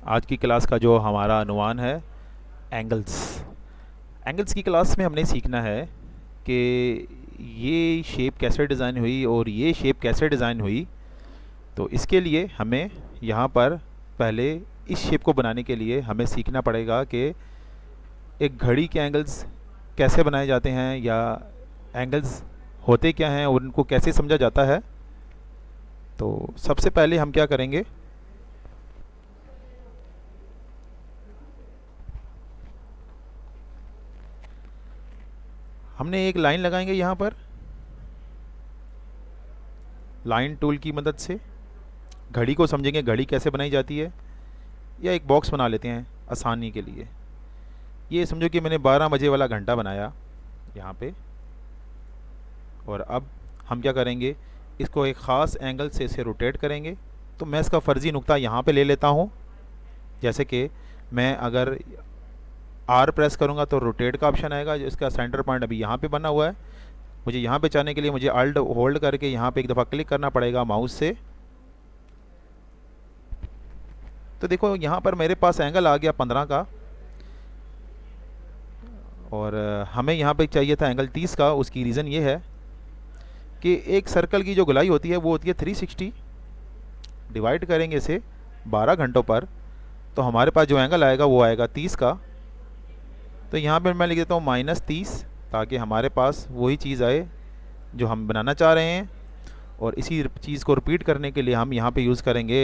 आज की क्लास का जो हमारा अनुमान है, एंगल्स। एंगल्स की क्लास में हमने सीखना है कि ये शेप कैसे डिज़ाइन हुई और ये शेप कैसे डिज़ाइन हुई। तो इसके लिए हमें यहाँ पर पहले इस शेप को बनाने के लिए हमें सीखना पड़ेगा कि एक घड़ी के एंगल्स कैसे बनाए जाते हैं, या एंगल्स होते क्या हैं और उनको कैसे समझा जाता है। तो सबसे पहले हम क्या करेंगे, हमने एक लाइन लगाएंगे यहाँ पर लाइन टूल की मदद से। घड़ी को समझेंगे, घड़ी कैसे बनाई जाती है। या एक बॉक्स बना लेते हैं आसानी के लिए। ये समझो कि मैंने 12 बजे वाला घंटा बनाया यहाँ पे। और अब हम क्या करेंगे, इसको एक ख़ास एंगल से इसे रोटेट करेंगे। तो मैं इसका फ़र्ज़ी नुक्ता यहाँ पे ले लेता हूँ। जैसे कि मैं अगर आर प्रेस करूँगा तो रोटेट का ऑप्शन आएगा, जो इसका सेंटर पॉइंट अभी यहाँ पे बना हुआ है। मुझे यहाँ पे जाने के लिए मुझे अल्ट होल्ड करके यहाँ पे एक दफ़ा क्लिक करना पड़ेगा माउस से। तो देखो यहाँ पर मेरे पास एंगल आ गया 15 का। और हमें यहाँ पे चाहिए था एंगल 30 का। उसकी रीज़न ये है कि एक सर्कल की जो गोलाई होती है वो होती है 360। डिवाइड करेंगे इसे 12 घंटों पर, तो हमारे पास जो एंगल आएगा वो आएगा 30 का। तो यहाँ पर मैं लिख देता हूँ -30, ताकि हमारे पास वही चीज़ आए जो हम बनाना चाह रहे हैं। और इसी चीज़ को रिपीट करने के लिए हम यहाँ पे यूज़ करेंगे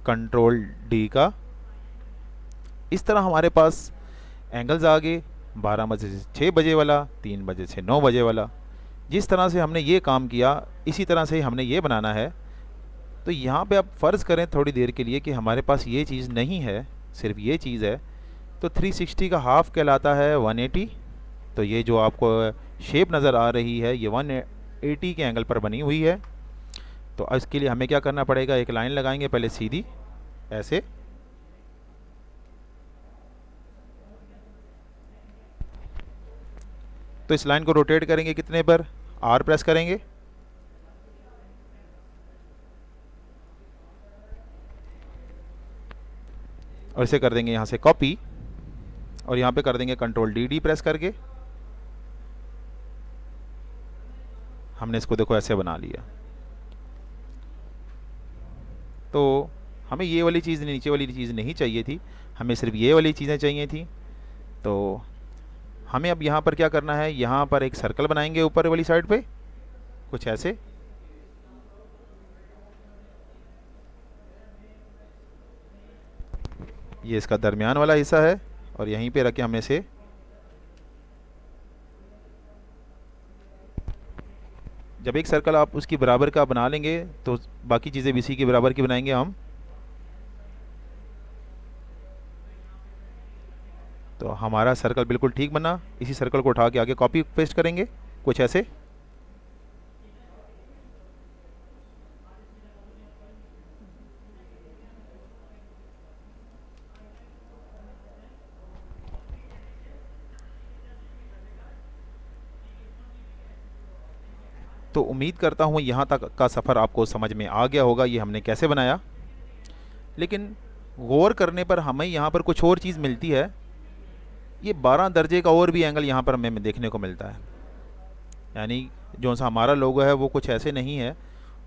Ctrl+D का। इस तरह हमारे पास एंगल्स आ गए, 12 बजे से 6 बजे वाला, 3 बजे से 9 बजे वाला। जिस तरह से हमने ये काम किया, इसी तरह से हमने ये बनाना है। तो यहाँ पे आप फ़र्ज़ करें थोड़ी देर के लिए कि हमारे पास ये चीज़ नहीं है, सिर्फ ये चीज़ है। तो 360 का हाफ कहलाता है 180। तो ये जो आपको शेप नज़र आ रही है ये 180 के एंगल पर बनी हुई है। तो इसके लिए हमें क्या करना पड़ेगा, एक लाइन लगाएंगे पहले सीधी ऐसे। तो इस लाइन को रोटेट करेंगे कितने पर, आर प्रेस करेंगे। और इसे कर देंगे यहाँ से कॉपी, और यहाँ पे कर देंगे Ctrl+D प्रेस करके। हमने इसको देखो ऐसे बना लिया। तो हमें ये वाली चीज़, नीचे वाली चीज़ नहीं चाहिए थी, हमें सिर्फ ये वाली चीज़ें चाहिए थी। तो हमें अब यहाँ पर क्या करना है, यहाँ पर एक सर्कल बनाएंगे ऊपर वाली साइड पे कुछ ऐसे। ये इसका दरमियान वाला हिस्सा है, और यहीं पे रख के हमने इसे जब एक सर्कल आप उसकी बराबर का बना लेंगे तो बाकी चीज़ें भी इसी के बराबर की बनाएंगे हम। तो हमारा सर्कल बिल्कुल ठीक बना। इसी सर्कल को उठा के आगे कॉपी पेस्ट करेंगे कुछ ऐसे। तो उम्मीद करता हूँ यहाँ तक का सफ़र आपको समझ में आ गया होगा, ये हमने कैसे बनाया। लेकिन गौर करने पर हमें यहाँ पर कुछ और चीज़ मिलती है। ये 12 दर्जे का और भी एंगल यहाँ पर हमें देखने को मिलता है। यानी जो सा हमारा लोगो है वो कुछ ऐसे नहीं है,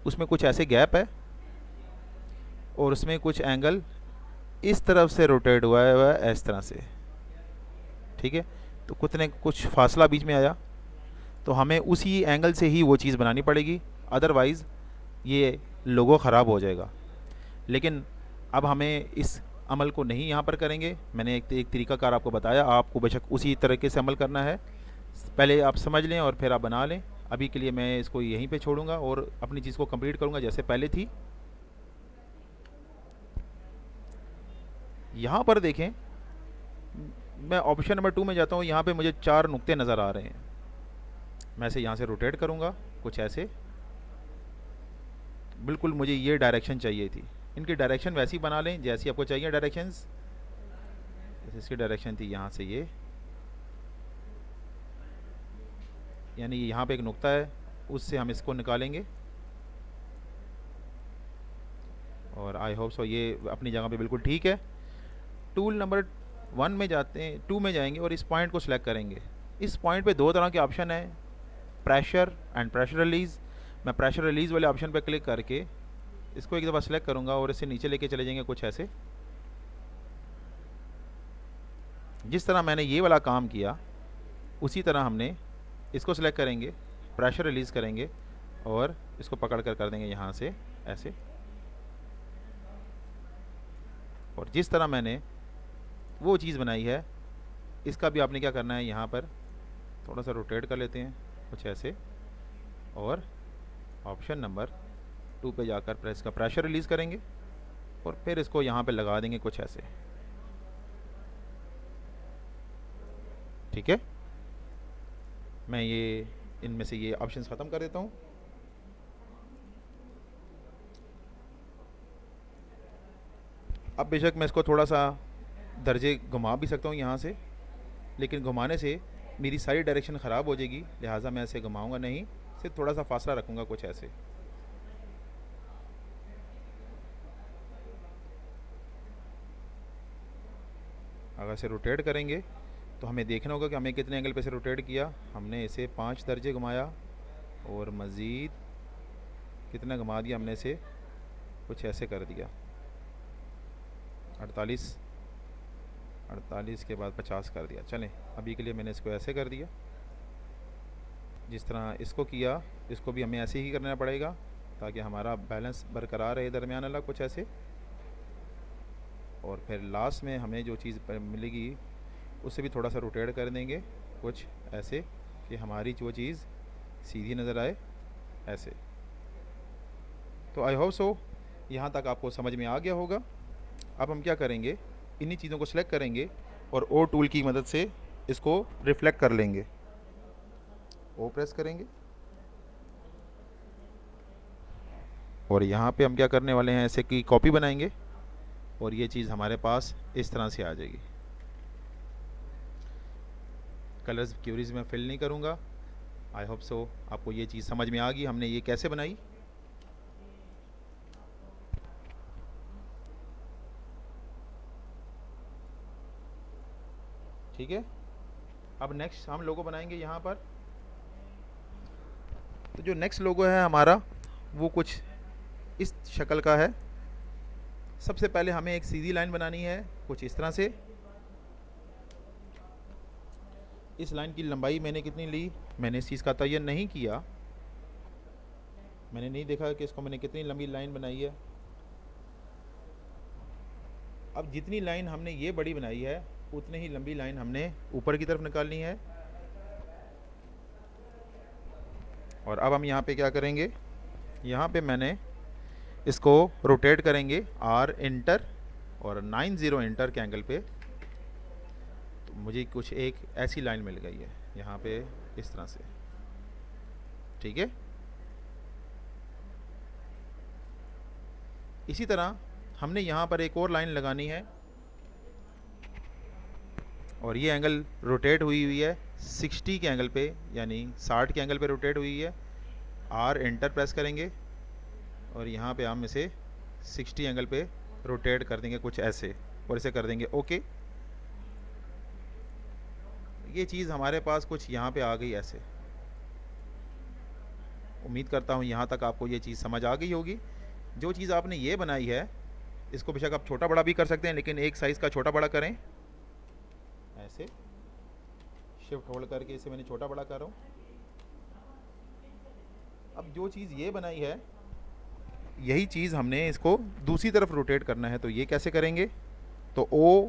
उसमें कुछ ऐसे गैप है, और उसमें कुछ एंगल इस तरफ से रोटेट हुआ है इस तरह से। ठीक है, तो कुछ फासला बीच में आया, तो हमें उसी एंगल से ही वो चीज़ बनानी पड़ेगी, अदरवाइज़ ये लोगो ख़राब हो जाएगा। लेकिन अब हमें इस अमल को नहीं यहाँ पर करेंगे। मैंने एक तरीक़ाकार आपको बताया, आपको बेशक उसी तरीके से अमल करना है। पहले आप समझ लें और फिर आप बना लें। अभी के लिए मैं इसको यहीं पे छोड़ूंगा और अपनी चीज़ को कंप्लीट करूंगा जैसे पहले थी। यहाँ पर देखें, मैं ऑप्शन नंबर 2 में जाता हूँ। यहाँ पे मुझे 4 नुक्ते नज़र आ रहे हैं। मैं इसे यहाँ से रोटेट करूँगा कुछ ऐसे। बिल्कुल मुझे ये डायरेक्शन चाहिए थी। इनकी डायरेक्शन वैसी बना लें जैसी आपको चाहिए डायरेक्शंस। इसकी डायरेक्शन थी यहाँ से ये, यानी यहाँ पे एक नुक्ता है, उससे हम इसको निकालेंगे। और आई होप सो ये अपनी जगह पे बिल्कुल ठीक है। टूल नंबर 1 में जाते हैं, 2 में जाएंगे और इस पॉइंट को सिलेक्ट करेंगे। इस पॉइंट पे दो तरह के ऑप्शन है, प्रेशर एंड प्रेशर रिलीज़। मैं प्रेशर रिलीज़ वाले ऑप्शन पे क्लिक करके इसको एक दफ़ा सेलेक्ट करूँगा और इसे नीचे लेके चले जाएंगे कुछ ऐसे। जिस तरह मैंने ये वाला काम किया उसी तरह हमने इसको सिलेक्ट करेंगे, प्रेशर रिलीज़ करेंगे और इसको पकड़ कर देंगे यहाँ से ऐसे। और जिस तरह मैंने वो चीज़ बनाई है इसका भी आपने क्या करना है, यहाँ पर थोड़ा सा रोटेट कर लेते हैं कुछ ऐसे और ऑप्शन नंबर 2 पे जाकर प्रेस का प्रेशर रिलीज़ करेंगे और फिर इसको यहाँ पे लगा देंगे कुछ ऐसे। ठीक है, मैं ये इनमें से ये ऑप्शंस ख़त्म कर देता हूँ। अब बेशक मैं इसको थोड़ा सा दर्जे घुमा भी सकता हूँ यहाँ से, लेकिन घुमाने से मेरी सारी डायरेक्शन ख़राब हो जाएगी, लिहाजा मैं ऐसे घुमाऊँगा नहीं, सिर्फ थोड़ा सा फासला रखूँगा कुछ ऐसे। अगर इसे रोटेट करेंगे तो हमें देखना होगा कि हमें कितने एंगल पे से रोटेट किया। हमने इसे 5 दर्जे घुमाया और मज़ीद कितना घुमा दिया हमने, इसे कुछ ऐसे कर दिया 48 के बाद 50 कर दिया। चलें, अभी के लिए मैंने इसको ऐसे कर दिया। जिस तरह इसको किया इसको भी हमें ऐसे ही करना पड़ेगा ताकि हमारा बैलेंस बरकरार रहे दरमियान वाला कुछ ऐसे। और फिर लास्ट में हमें जो चीज़ मिलेगी उससे भी थोड़ा सा रोटेट कर देंगे कुछ ऐसे कि हमारी जो चीज़ सीधी नज़र आए ऐसे। तो आई होप सो यहाँ तक आपको समझ में आ गया होगा। अब हम क्या करेंगे, इन्हीं चीज़ों को सिलेक्ट करेंगे और ओ टूल की मदद से इसको रिफ्लेक्ट कर लेंगे। ओ प्रेस करेंगे और यहाँ पे हम क्या करने वाले हैं, ऐसे की कॉपी बनाएंगे और ये चीज़ हमारे पास इस तरह से आ जाएगी। कलर्स क्यूरीज में फिल नहीं करूँगा। आई होप सो आपको ये चीज़ समझ में आ गई हमने ये कैसे बनाई। ठीक है, अब नेक्स्ट हम लोगो बनाएंगे यहाँ पर। तो जो नेक्स्ट लोगो है हमारा वो कुछ इस शक्ल का है। सबसे पहले हमें एक सीधी लाइन बनानी है कुछ इस तरह से। इस लाइन की लंबाई मैंने कितनी ली, मैंने इस चीज़ का तयन नहीं किया, मैंने नहीं देखा कि इसको मैंने कितनी लंबी लाइन बनाई है। अब जितनी लाइन हमने ये बड़ी बनाई है उतनी ही लंबी लाइन हमने ऊपर की तरफ निकालनी है। और अब हम यहाँ पे क्या करेंगे, यहाँ पे मैंने इसको रोटेट करेंगे R इंटर और 90 इंटर के एंगल पे। तो मुझे कुछ एक ऐसी लाइन मिल गई है यहाँ पे इस तरह से। ठीक है, इसी तरह हमने यहाँ पर एक और लाइन लगानी है और ये एंगल रोटेट हुई है 60 के एंगल पे, यानी 60 के एंगल पे रोटेट हुई है। R एंटर प्रेस करेंगे और यहाँ पे हम इसे 60 एंगल पे रोटेट कर देंगे कुछ ऐसे और इसे कर देंगे ओके। ये चीज़ हमारे पास कुछ यहाँ पे आ गई ऐसे। उम्मीद करता हूँ यहाँ तक आपको ये चीज़ समझ आ गई होगी। जो चीज़ आपने ये बनाई है इसको बेशक आप छोटा बड़ा भी कर सकते हैं, लेकिन एक साइज़ का छोटा बड़ा करें ऐसे। शिफ्ट होल्ड करके इसे मैंने छोटा बड़ा कर रहा हूँ। अब जो चीज़ ये बनाई है यही चीज़ हमने इसको दूसरी तरफ रोटेट करना है। तो ये कैसे करेंगे, तो ओ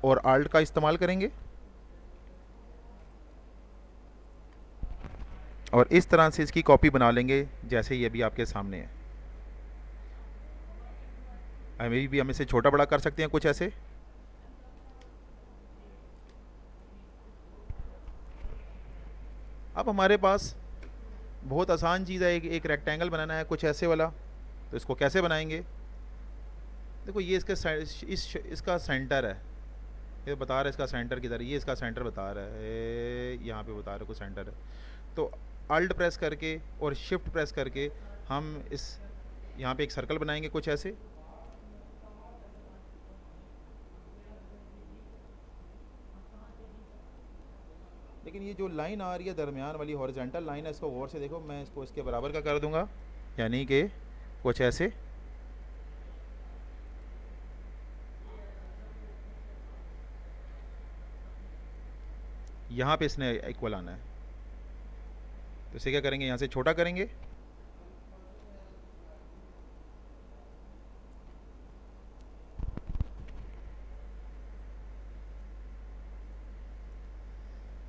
और आल्ट का इस्तेमाल करेंगे और इस तरह से इसकी कॉपी बना लेंगे जैसे ये भी आपके सामने है। अभी भी हम इसे छोटा बड़ा कर सकते हैं कुछ ऐसे। अब हमारे पास बहुत आसान चीज़ है, एक रेक्टेंगल बनाना है कुछ ऐसे वाला। तो इसको कैसे बनाएंगे, देखो ये इसका सेंटर है, ये बता रहा है इसका सेंटर किधर है, ये इसका सेंटर बता रहा है, यहाँ पे बता रहा है कोई सेंटर है। तो अल्ट प्रेस करके और शिफ्ट प्रेस करके हम इस यहाँ पे एक सर्कल बनाएंगे कुछ ऐसे। लेकिन ये जो लाइन आ रही है दरमियान वाली हॉरिजॉन्टल लाइन है, इसको गौर से देखो, मैं इसको इसके बराबर का कर दूंगा, यानी कि कुछ ऐसे। यहाँ पे इसने इक्वल आना है, तो इसे क्या करेंगे, यहाँ से छोटा करेंगे।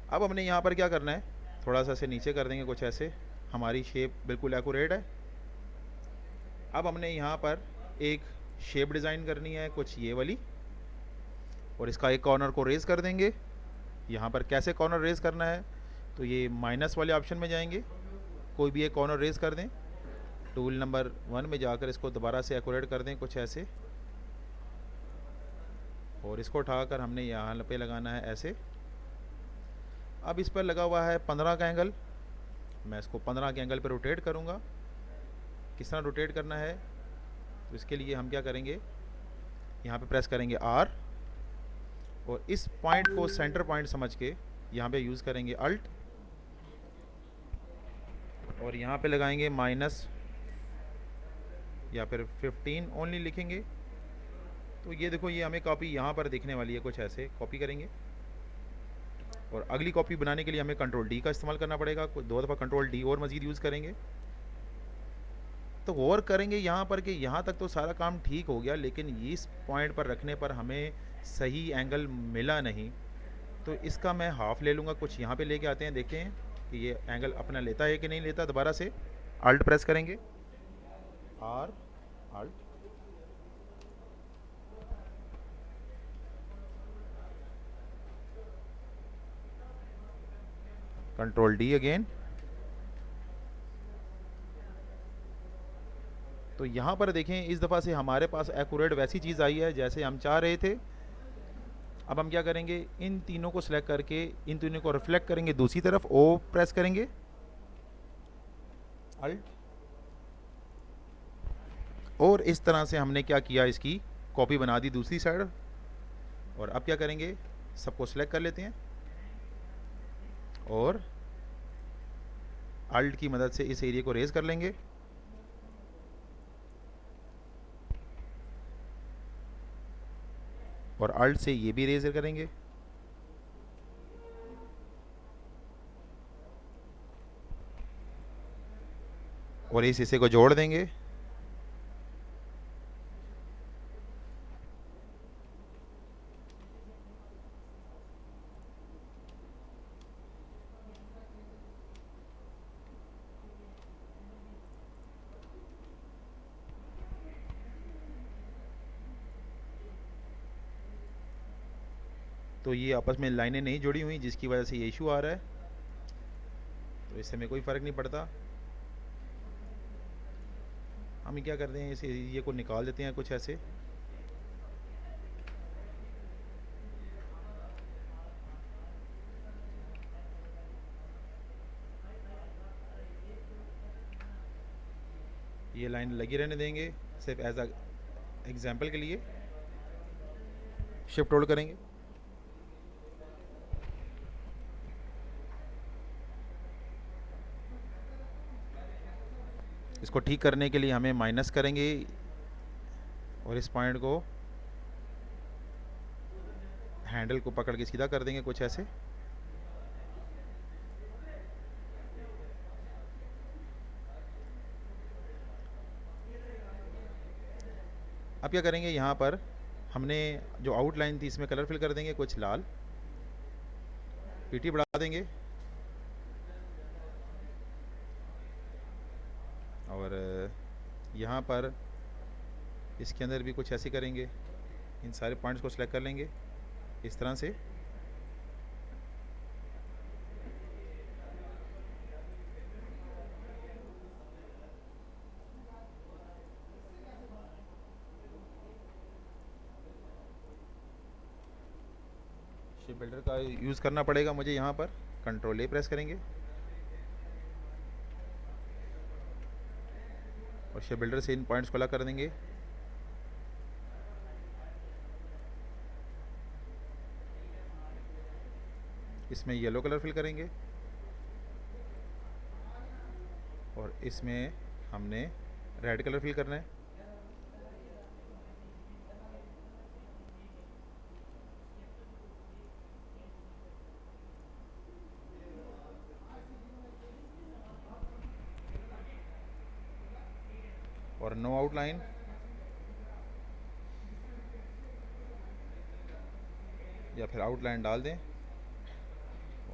अब हमने यहाँ पर क्या करना है, थोड़ा सा इसे नीचे कर देंगे कुछ ऐसे, हमारी शेप बिल्कुल एक्यूरेट है। अब हमने यहाँ पर एक शेप डिज़ाइन करनी है कुछ ये वाली, और इसका एक कॉर्नर को रेज़ कर देंगे। यहाँ पर कैसे कॉर्नर रेज़ करना है, तो ये माइनस वाले ऑप्शन में जाएंगे, कोई भी एक कॉर्नर रेज़ कर दें, टूल नंबर 1 में जाकर इसको दोबारा से एक्यूरेट कर दें कुछ ऐसे, और इसको उठाकर हमने यहाँ पे लगाना है ऐसे। अब इस पर लगा हुआ है 15 का एंगल, मैं इसको 15 के एंगल पर रोटेट करूँगा। किस तरह रोटेट करना है, तो इसके लिए हम क्या करेंगे, यहाँ पे प्रेस करेंगे R, और इस पॉइंट को सेंटर पॉइंट समझ के यहाँ पे यूज़ करेंगे अल्ट, और यहाँ पे लगाएंगे माइनस या फिर 15 ओनली लिखेंगे। तो ये देखो, ये हमें कॉपी यहाँ पर दिखने वाली है, कुछ ऐसे कॉपी करेंगे। और अगली कॉपी बनाने के लिए हमें कंट्रोल डी का इस्तेमाल करना पड़ेगा, 2 दफ़ा कंट्रोल डी और मज़ीद यूज़ करेंगे। तो गौर करेंगे यहाँ पर कि यहाँ तक तो सारा काम ठीक हो गया, लेकिन इस पॉइंट पर रखने पर हमें सही एंगल मिला नहीं। तो इसका मैं हाफ़ ले लूँगा, कुछ यहाँ पे लेके आते हैं, देखते हैं कि ये एंगल अपना लेता है कि नहीं लेता। दोबारा से अल्ट प्रेस करेंगे, R alt, control D again. तो यहाँ पर देखें, इस दफ़ा से हमारे पास एक्यूरेट वैसी चीज़ आई है जैसे हम चाह रहे थे। अब हम क्या करेंगे, इन तीनों को सिलेक्ट करके इन तीनों को रिफ्लेक्ट करेंगे दूसरी तरफ, ओ प्रेस करेंगे अल्ट, और इस तरह से हमने क्या किया, इसकी कॉपी बना दी दूसरी साइड। और अब क्या करेंगे, सबको सिलेक्ट कर लेते हैं और अल्ट की मदद से इस एरिया को रेज कर लेंगे। और अल्ट से ये भी रेजर करेंगे। और इस हिस्से को जोड़ देंगे। तो ये आपस में लाइनें नहीं जुड़ी हुई, जिसकी वजह से ये इशू आ रहा है। तो इससे हमें कोई फ़र्क नहीं पड़ता। हम क्या करते हैं, इस एरिया को निकाल देते हैं कुछ ऐसे। ये लाइन लगी रहने देंगे, सिर्फ एज अ एग्जाम्पल के लिए। शिफ्ट होल्ड करेंगे, इसको ठीक करने के लिए हमें माइनस करेंगे और इस पॉइंट को हैंडल को पकड़ के सीधा कर देंगे कुछ ऐसे। अब क्या करेंगे, यहाँ पर हमने जो आउटलाइन थी इसमें कलर फिल कर देंगे कुछ लाल, पीटी बढ़ा देंगे और यहाँ पर इसके अंदर भी कुछ ऐसे करेंगे। इन सारे पॉइंट्स को सिलेक्ट कर लेंगे इस तरह से। शेप बिल्डर का यूज़ करना पड़ेगा मुझे, यहाँ पर कंट्रोल ए प्रेस करेंगे और शेप बिल्डर से इन पॉइंट्स को अलग कर देंगे। इसमें येलो कलर फिल करेंगे और इसमें हमने रेड कलर फिल करना है। और नो आउटलाइन, या फिर आउटलाइन डाल दें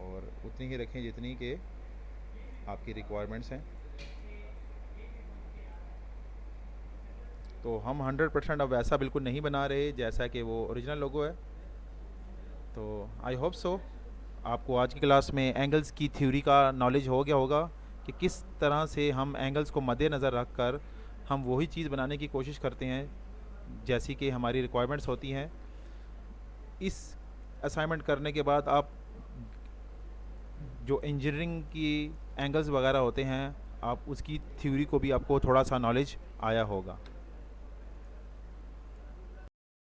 और उतनी ही रखें जितनी के आपकी रिक्वायरमेंट्स हैं। तो हम 100% अब वैसा बिल्कुल नहीं बना रहे जैसा कि वो ओरिजिनल लोगो है। तो आई होप सो आपको आज की क्लास में एंगल्स की थ्योरी का नॉलेज हो गया होगा कि किस तरह से हम एंगल्स को मद्देनज़र रख कर हम वही चीज़ बनाने की कोशिश करते हैं जैसी कि हमारी रिक्वायरमेंट्स होती हैं। इस असाइनमेंट करने के बाद आप जो इंजीनियरिंग की एंगल्स वगैरह होते हैं आप उसकी थ्योरी को भी आपको थोड़ा सा नॉलेज आया होगा।